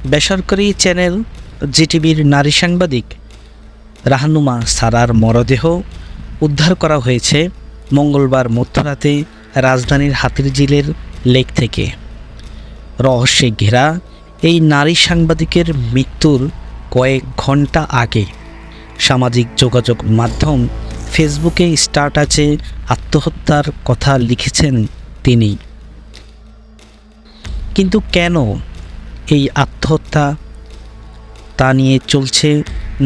বেসরকারি চ্যানেল জিটিভির নারী সাংবাদিক রাহানুমা সারার মরদেহ উদ্ধার করা হয়েছে মঙ্গলবার মধ্যরাতে রাজধানীর হাতিরঝিলের লেক থেকে। রহস্যে ঘেরা এই নারী সাংবাদিকের মৃত্যুর কয়েক ঘন্টা আগে সামাজিক যোগাযোগ মাধ্যম ফেসবুকে স্ট্যাটাসে আত্মহত্যার কথা লিখেছেন তিনি। কিন্তু কেন এই আত্মহত্যা, তা নিয়ে চলছে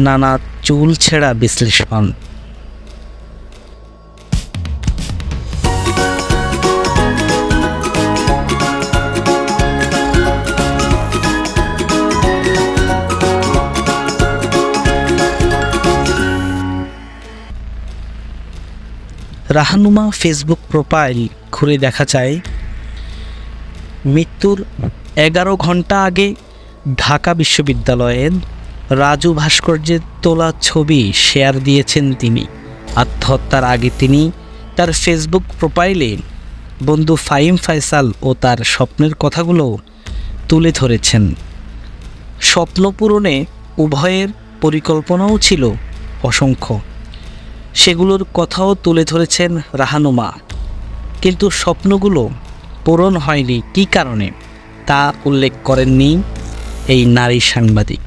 নানা চুলছেড়া বিশ্লেষণ। রাহানুমা ফেসবুক প্রোফাইল খুলে দেখা যায়, মৃত্যুর 11 ঘন্টা আগে ঢাকা বিশ্ববিদ্যালয়ের রাজু ভাস্কর্যের তোলা ছবি শেয়ার দিয়েছেন তিনি। আত্মহত্যার আগে তিনি তার ফেসবুক প্রোফাইলে বন্ধু ফাহিম ফয়সাল ও তার স্বপ্নের কথাগুলো তুলে ধরেছেন। স্বপ্ন পূরণে উভয়ের পরিকল্পনাও ছিল অসংখ্য, সেগুলোর কথাও তুলে ধরেছেন রাহানুমা। কিন্তু স্বপ্নগুলো পূরণ হয়নি কী কারণে, তা উল্লেখ করেননি এই নারী সাংবাদিক।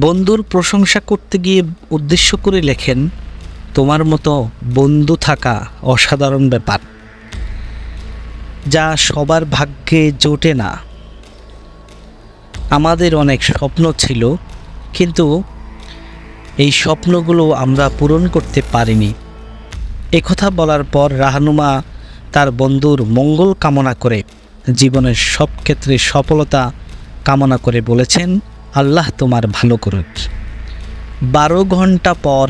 বন্ধুর প্রশংসা করতে গিয়ে উদ্দেশ্য করে লেখেন, তোমার মতো বন্ধু থাকা অসাধারণ ব্যাপার, যা সবার ভাগ্যে জোটে না। আমাদের অনেক স্বপ্ন ছিল, কিন্তু এই স্বপ্নগুলো আমরা পূরণ করতে পারিনি। একথা বলার পর রাহানুমা তার বন্ধুর মঙ্গল কামনা করে, জীবনের সব ক্ষেত্রে সফলতা কামনা করে বলেছেন, আল্লাহ তোমার ভালো করুক। 12 ঘন্টা পর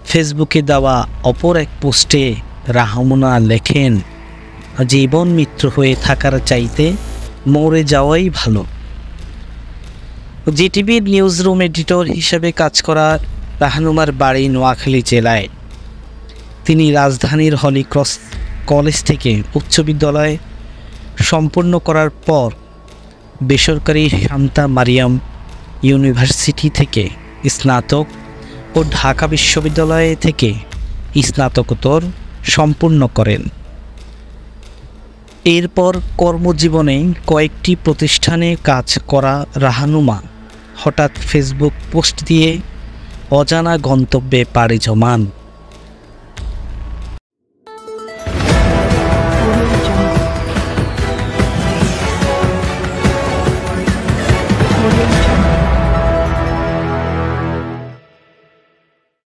ফেসবুকে দেওয়া অপর এক পোস্টে রাহানুমা লেখেন, জীবন মিত্র হয়ে থাকার চাইতে মরে যাওয়াই ভালো। জিটিভির নিউজ রুম এডিটর হিসেবে কাজ করা রাহানুমার বাড়ি নোয়াখালী জেলায়। তিনি রাজধানীর হলিক্রস কলেজ থেকে উচ্চ বিদ্যালয় সম্পন্ন করার পর বেসরকারি শান্তা মারিয়াম ইউনিভার্সিটি থেকে স্নাতক ও ঢাকা বিশ্ববিদ্যালয় থেকে স্নাতকোত্তর সম্পূর্ণ করেন। এরপর কর্মজীবনে কয়েকটি প্রতিষ্ঠানে কাজ করা রাহানুমা হঠাৎ ফেসবুক পোস্ট দিয়ে অজানা গন্তব্যে পাড়ি জমান।